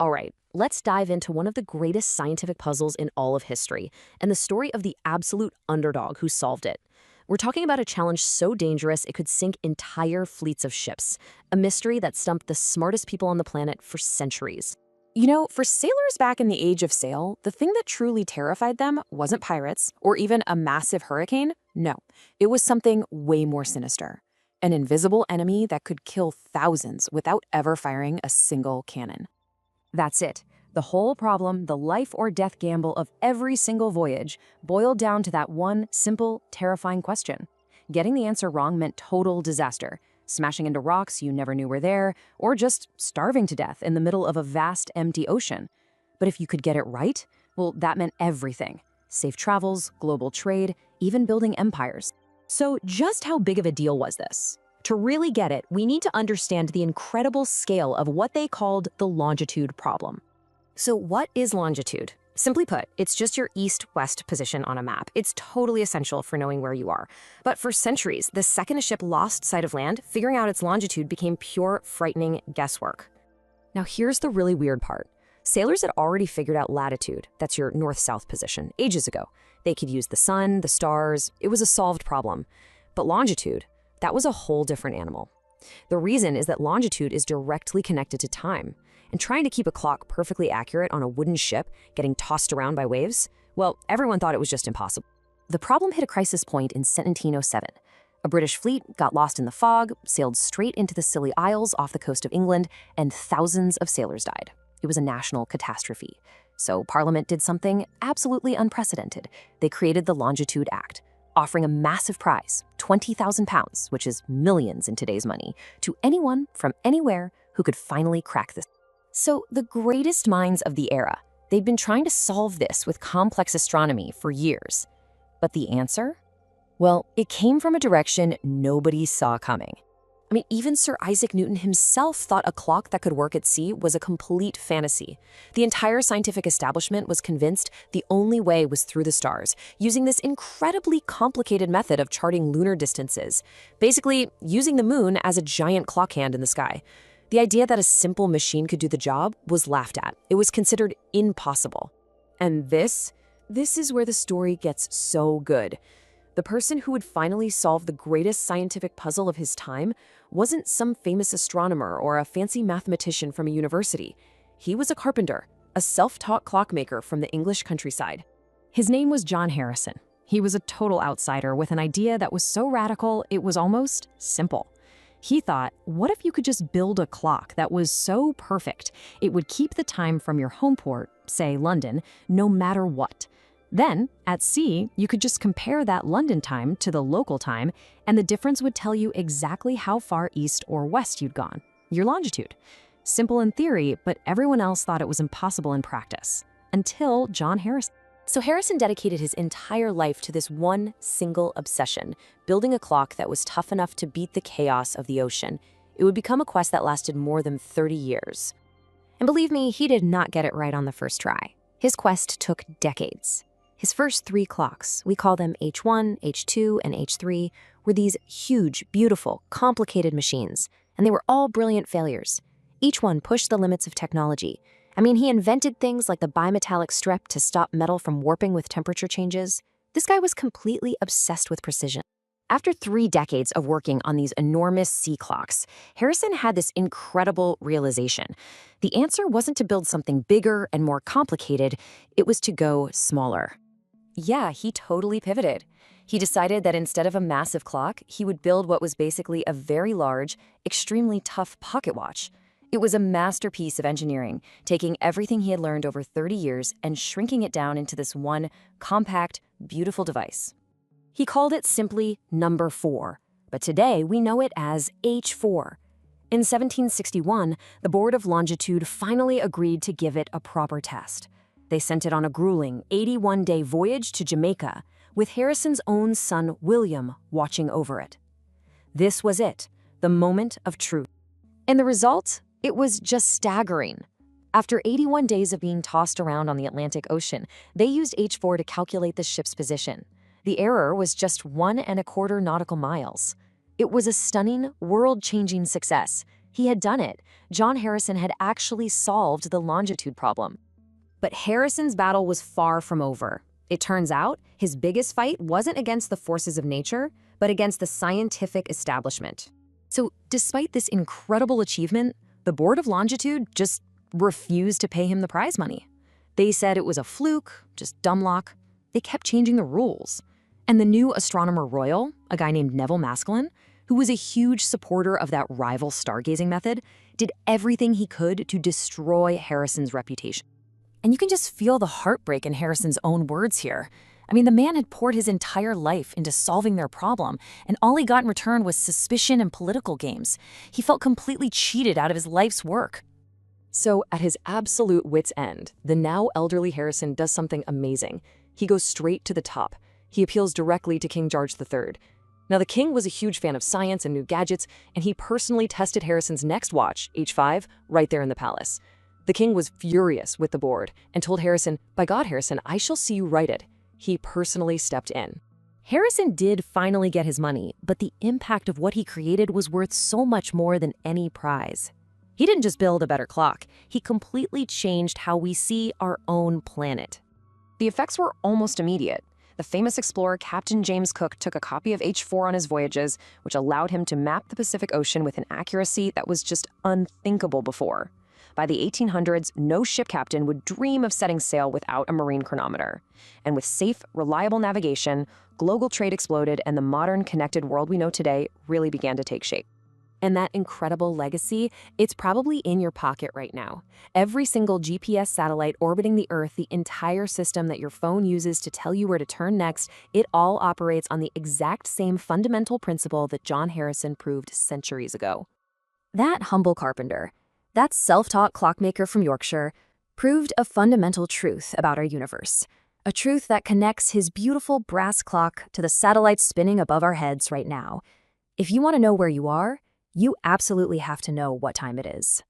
All right, let's dive into one of the greatest scientific puzzles in all of history, and the story of the absolute underdog who solved it. We're talking about a challenge so dangerous it could sink entire fleets of ships, a mystery that stumped the smartest people on the planet for centuries. For sailors back in the age of sail, the thing that truly terrified them wasn't pirates or even a massive hurricane. No, it was something way more sinister. An invisible enemy that could kill thousands without ever firing a single cannon. That's it. The whole problem, the life or death gamble of every single voyage, boiled down to that one simple, terrifying question. Getting the answer wrong meant total disaster, smashing into rocks you never knew were there, or just starving to death in the middle of a vast, empty ocean. But if you could get it right, well, that meant everything. Safe travels, global trade, even building empires. So just how big of a deal was this? To really get it, we need to understand the incredible scale of what they called the longitude problem. So what is longitude? Simply put, it's just your east-west position on a map. It's totally essential for knowing where you are. But for centuries, the second a ship lost sight of land, figuring out its longitude became pure, frightening guesswork. Now here's the really weird part. Sailors had already figured out latitude, that's your north-south position, ages ago. They could use the sun, the stars, it was a solved problem. But longitude, that was a whole different animal. The reason is that longitude is directly connected to time. And trying to keep a clock perfectly accurate on a wooden ship getting tossed around by waves, well, everyone thought it was just impossible. The problem hit a crisis point in 1707. A British fleet got lost in the fog, sailed straight into the Scilly Isles off the coast of England, and thousands of sailors died. It was a national catastrophe. So Parliament did something absolutely unprecedented. They created the Longitude Act, offering a massive prize, £20,000, which is millions in today's money, to anyone from anywhere who could finally crack this. So the greatest minds of the era, they'd been trying to solve this with complex astronomy for years. But the answer? Well, it came from a direction nobody saw coming. I mean, even Sir Isaac Newton himself thought a clock that could work at sea was a complete fantasy. The entire scientific establishment was convinced the only way was through the stars, using this incredibly complicated method of charting lunar distances, basically using the moon as a giant clock hand in the sky. The idea that a simple machine could do the job was laughed at. It was considered impossible. And this is where the story gets so good. The person who would finally solve the greatest scientific puzzle of his time wasn't some famous astronomer or a fancy mathematician from a university. He was a carpenter, a self-taught clockmaker from the English countryside. His name was John Harrison. He was a total outsider with an idea that was so radical it was almost simple. He thought, what if you could just build a clock that was so perfect it would keep the time from your home port, say London, no matter what? Then, at sea, you could just compare that London time to the local time, and the difference would tell you exactly how far east or west you'd gone, your longitude. Simple in theory, but everyone else thought it was impossible in practice. Until John Harrison. So Harrison dedicated his entire life to this one single obsession, building a clock that was tough enough to beat the chaos of the ocean. It would become a quest that lasted more than 30 years. And believe me, he did not get it right on the first try. His quest took decades. His first 3 clocks, we call them H1, H2, and H3, were these huge, beautiful, complicated machines, and they were all brilliant failures. Each one pushed the limits of technology. I mean, he invented things like the bimetallic strip to stop metal from warping with temperature changes. This guy was completely obsessed with precision. After 3 decades of working on these enormous sea clocks, Harrison had this incredible realization. The answer wasn't to build something bigger and more complicated, it was to go smaller. Yeah, he totally pivoted. He decided that instead of a massive clock, he would build what was basically a very large, extremely tough pocket watch. It was a masterpiece of engineering, taking everything he had learned over 30 years and shrinking it down into this one compact, beautiful device. He called it simply number 4, but today we know it as H4. In 1761, the Board of Longitude finally agreed to give it a proper test. They sent it on a grueling 81-day voyage to Jamaica, with Harrison's own son, William, watching over it. This was it, the moment of truth. And the result? It was just staggering. After 81 days of being tossed around on the Atlantic Ocean, they used H4 to calculate the ship's position. The error was just 1¼ nautical miles. It was a stunning, world-changing success. He had done it. John Harrison had actually solved the longitude problem. But Harrison's battle was far from over. It turns out, his biggest fight wasn't against the forces of nature, but against the scientific establishment. So, despite this incredible achievement, the Board of Longitude just refused to pay him the prize money. They said it was a fluke, just dumb luck. They kept changing the rules. And the new astronomer royal, a guy named Neville Maskelyne, who was a huge supporter of that rival stargazing method, did everything he could to destroy Harrison's reputation. And you can just feel the heartbreak in Harrison's own words here. I mean, the man had poured his entire life into solving their problem, and all he got in return was suspicion and political games. He felt completely cheated out of his life's work. So, at his absolute wit's end, the now elderly Harrison does something amazing. He goes straight to the top. He appeals directly to King George III. Now, the king was a huge fan of science and new gadgets, and he personally tested Harrison's next watch, H5, right there in the palace. The king was furious with the board and told Harrison, "By God, Harrison, I shall see you right it." He personally stepped in. Harrison did finally get his money, but the impact of what he created was worth so much more than any prize. He didn't just build a better clock, he completely changed how we see our own planet. The effects were almost immediate. The famous explorer Captain James Cook took a copy of H4 on his voyages, which allowed him to map the Pacific Ocean with an accuracy that was just unthinkable before. By the 1800s, no ship captain would dream of setting sail without a marine chronometer. And with safe, reliable navigation, global trade exploded and the modern connected world we know today really began to take shape. And that incredible legacy, it's probably in your pocket right now. Every single GPS satellite orbiting the Earth, the entire system that your phone uses to tell you where to turn next, it all operates on the exact same fundamental principle that John Harrison proved centuries ago. That humble carpenter, that self-taught clockmaker from Yorkshire, proved a fundamental truth about our universe. A truth that connects his beautiful brass clock to the satellites spinning above our heads right now. If you want to know where you are, you absolutely have to know what time it is.